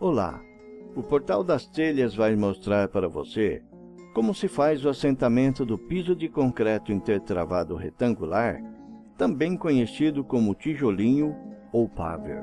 Olá! O Portal das Telhas vai mostrar para você como se faz o assentamento do piso de concreto intertravado retangular, também conhecido como tijolinho ou paver.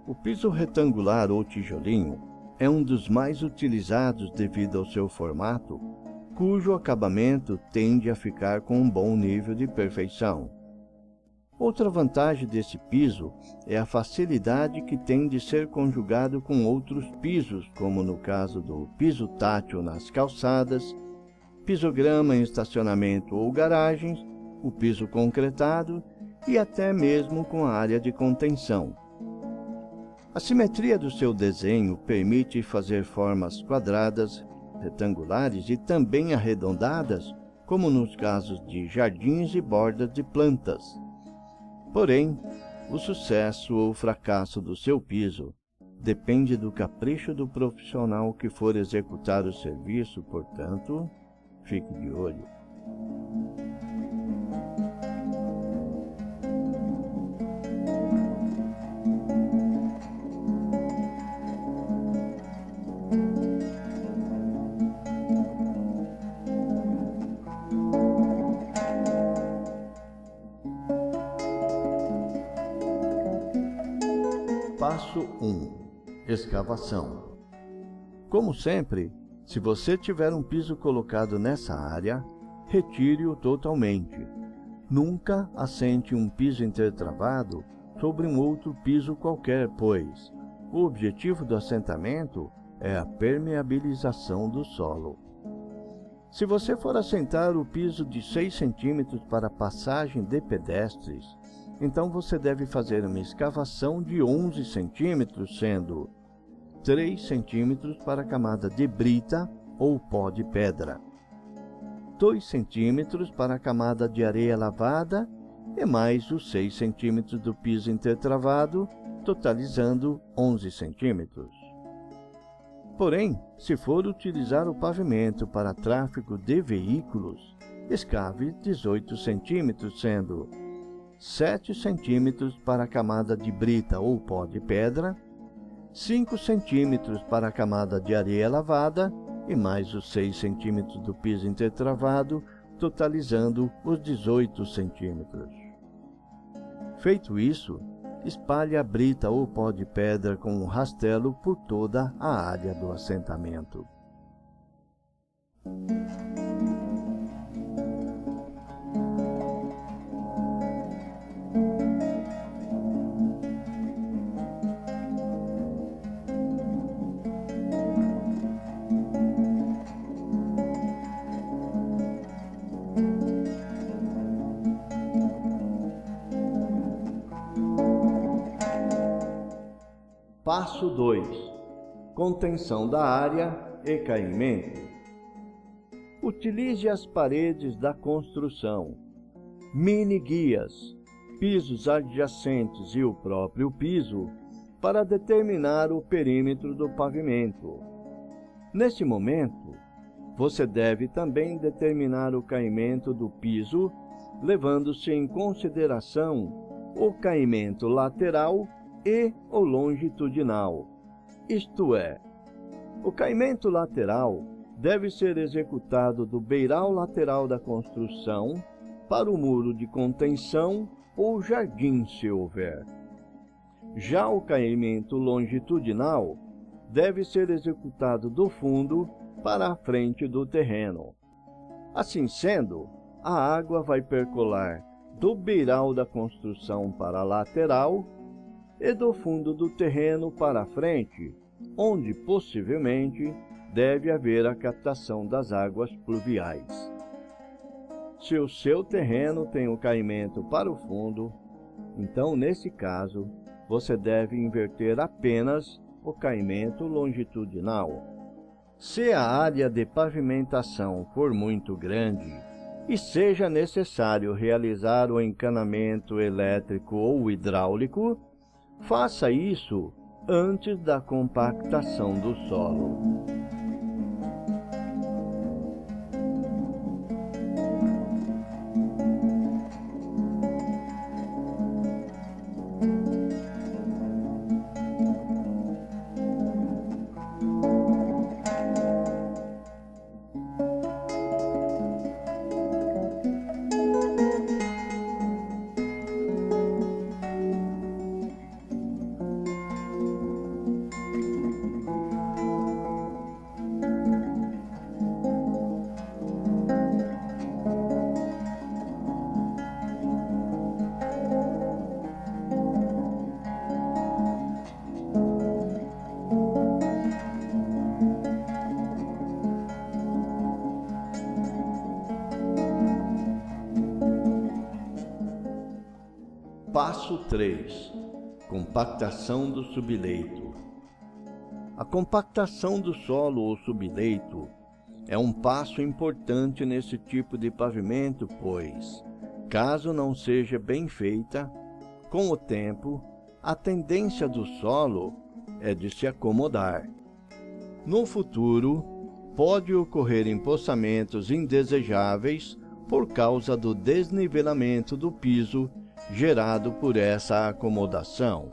O piso retangular ou tijolinho é um dos mais utilizados devido ao seu formato, cujo acabamento tende a ficar com um bom nível de perfeição. Outra vantagem desse piso é a facilidade que tem de ser conjugado com outros pisos, como no caso do piso tátil nas calçadas, pisograma em estacionamento ou garagens, o piso concretado e até mesmo com a área de contenção. A simetria do seu desenho permite fazer formas quadradas, retangulares e também arredondadas, como nos casos de jardins e bordas de plantas. Porém, o sucesso ou fracasso do seu piso depende do capricho do profissional que for executar o serviço, portanto, fique de olho. Passo 1. Escavação. Como sempre, se você tiver um piso colocado nessa área, retire-o totalmente. Nunca assente um piso intertravado sobre um outro piso qualquer, pois o objetivo do assentamento é a permeabilização do solo. Se você for assentar o piso de 6 cm para passagem de pedestres, então você deve fazer uma escavação de 11 cm, sendo 3 cm para a camada de brita ou pó de pedra, 2 cm para a camada de areia lavada e mais os 6 cm do piso intertravado, totalizando 11 cm. Porém, se for utilizar o pavimento para tráfego de veículos, escave 18 cm, sendo 7 cm para a camada de brita ou pó de pedra, 5 cm para a camada de areia lavada e mais os 6 cm do piso intertravado, totalizando os 18 cm. Feito isso, espalhe a brita ou pó de pedra com um rastelo por toda a área do assentamento. Passo 2. Contenção da área e caimento. Utilize as paredes da construção, mini-guias, pisos adjacentes e o próprio piso para determinar o perímetro do pavimento. Nesse momento, você deve também determinar o caimento do piso, levando-se em consideração o caimento lateral e o longitudinal. Isto é, o caimento lateral deve ser executado do beiral lateral da construção para o muro de contenção ou jardim, se houver. Já o caimento longitudinal deve ser executado do fundo para a frente do terreno. Assim sendo, a água vai percolar do beiral da construção para a lateral e do fundo do terreno para a frente, onde possivelmente deve haver a captação das águas pluviais. Se o seu terreno tem o caimento para o fundo, então nesse caso você deve inverter apenas o caimento longitudinal. Se a área de pavimentação for muito grande e seja necessário realizar o encanamento elétrico ou hidráulico, faça isso antes da compactação do solo. Passo 3. Compactação do subleito. A compactação do solo ou subleito é um passo importante nesse tipo de pavimento, pois, caso não seja bem feita, com o tempo, a tendência do solo é de se acomodar. No futuro, pode ocorrer empoçamentos indesejáveis por causa do desnivelamento do piso gerado por essa acomodação.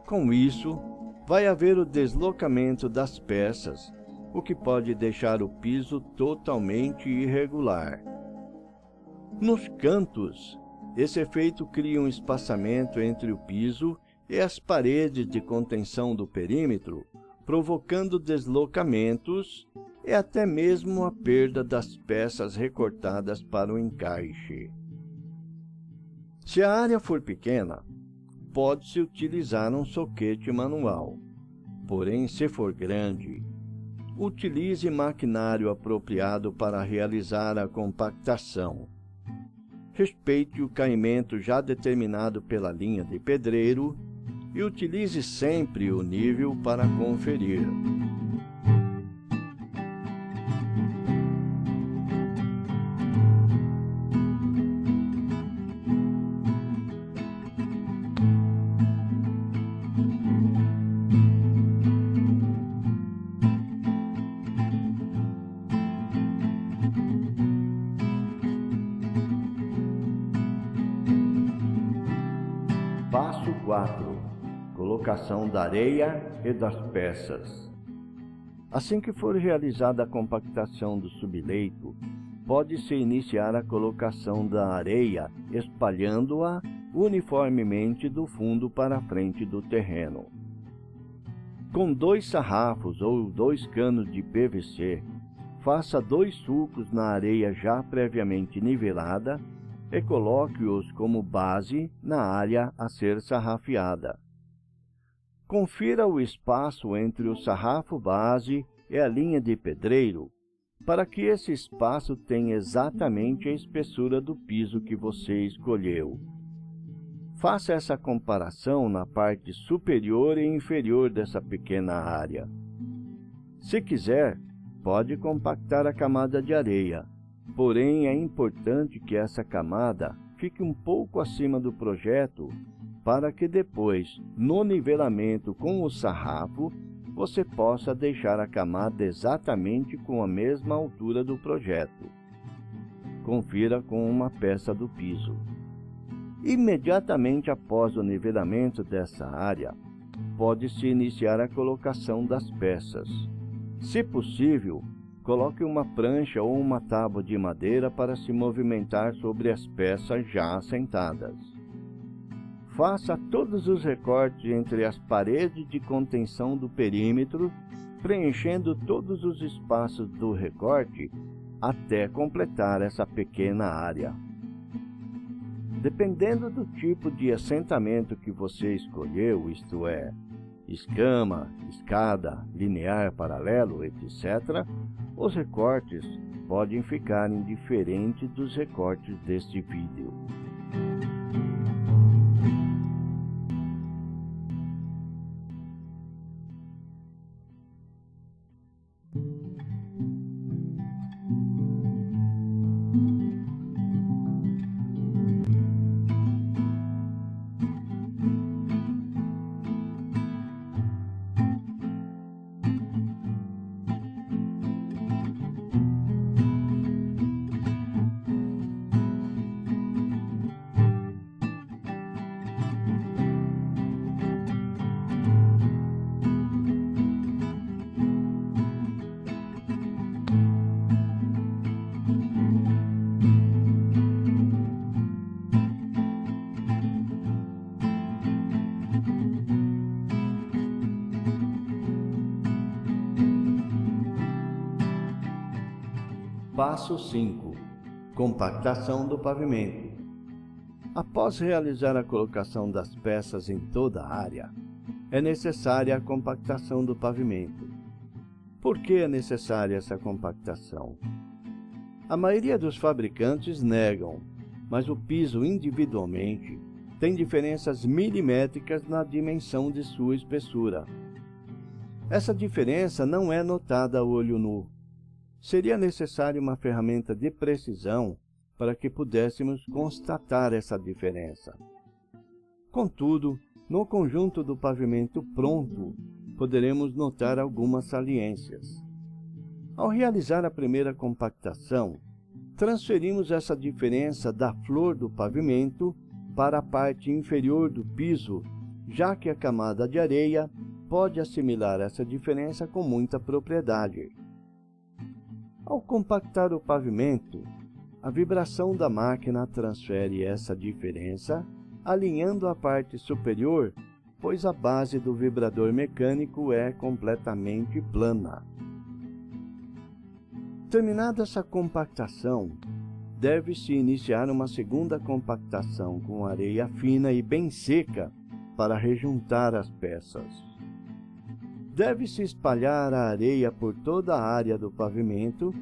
Com isso, vai haver o deslocamento das peças, o que pode deixar o piso totalmente irregular. Nos cantos, esse efeito cria um espaçamento entre o piso e as paredes de contenção do perímetro, provocando deslocamentos e até mesmo a perda das peças recortadas para o encaixe. Se a área for pequena, pode-se utilizar um soquete manual. Porém, se for grande, utilize maquinário apropriado para realizar a compactação. Respeite o caimento já determinado pela linha de pedreiro e utilize sempre o nível para conferir. Passo 4. Colocação da areia e das peças. Assim que for realizada a compactação do subleito, pode-se iniciar a colocação da areia, espalhando-a uniformemente do fundo para a frente do terreno. Com 2 sarrafos ou 2 canos de PVC, faça 2 sulcos na areia já previamente nivelada e coloque-os como base na área a ser sarrafiada. Confira o espaço entre o sarrafo base e a linha de pedreiro, para que esse espaço tenha exatamente a espessura do piso que você escolheu. Faça essa comparação na parte superior e inferior dessa pequena área. Se quiser, pode compactar a camada de areia. Porém, é importante que essa camada fique um pouco acima do projeto para que depois, no nivelamento com o sarrafo, você possa deixar a camada exatamente com a mesma altura do projeto. Confira com uma peça do piso. Imediatamente após o nivelamento dessa área, pode-se iniciar a colocação das peças. Se possível, coloque uma prancha ou uma tábua de madeira para se movimentar sobre as peças já assentadas. Faça todos os recortes entre as paredes de contenção do perímetro, preenchendo todos os espaços do recorte até completar essa pequena área. Dependendo do tipo de assentamento que você escolheu, isto é, escama, escada, linear, paralelo, etc., os recortes podem ficar diferentes dos recortes deste vídeo. Passo 5. Compactação do pavimento. Após realizar a colocação das peças em toda a área, é necessária a compactação do pavimento. Por que é necessária essa compactação? A maioria dos fabricantes negam, mas o piso individualmente tem diferenças milimétricas na dimensão de sua espessura. Essa diferença não é notada a olho nu. Seria necessária uma ferramenta de precisão para que pudéssemos constatar essa diferença. Contudo, no conjunto do pavimento pronto, poderemos notar algumas saliências. Ao realizar a primeira compactação, transferimos essa diferença da flor do pavimento para a parte inferior do piso, já que a camada de areia pode assimilar essa diferença com muita propriedade. Ao compactar o pavimento, a vibração da máquina transfere essa diferença, alinhando a parte superior, pois a base do vibrador mecânico é completamente plana. Terminada essa compactação, deve-se iniciar uma segunda compactação com areia fina e bem seca para rejuntar as peças. Deve-se espalhar a areia por toda a área do pavimento,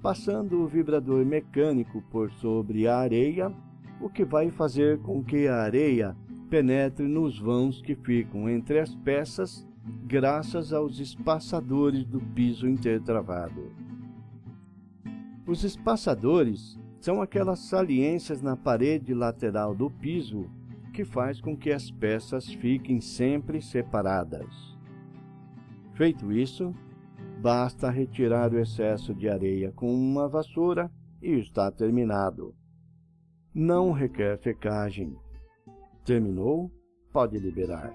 passando o vibrador mecânico por sobre a areia, o que vai fazer com que a areia penetre nos vãos que ficam entre as peças, graças aos espaçadores do piso intertravado. Os espaçadores são aquelas saliências na parede lateral do piso que faz com que as peças fiquem sempre separadas. Feito isso, basta retirar o excesso de areia com uma vassoura e está terminado. Não requer secagem. Terminou? Pode liberar.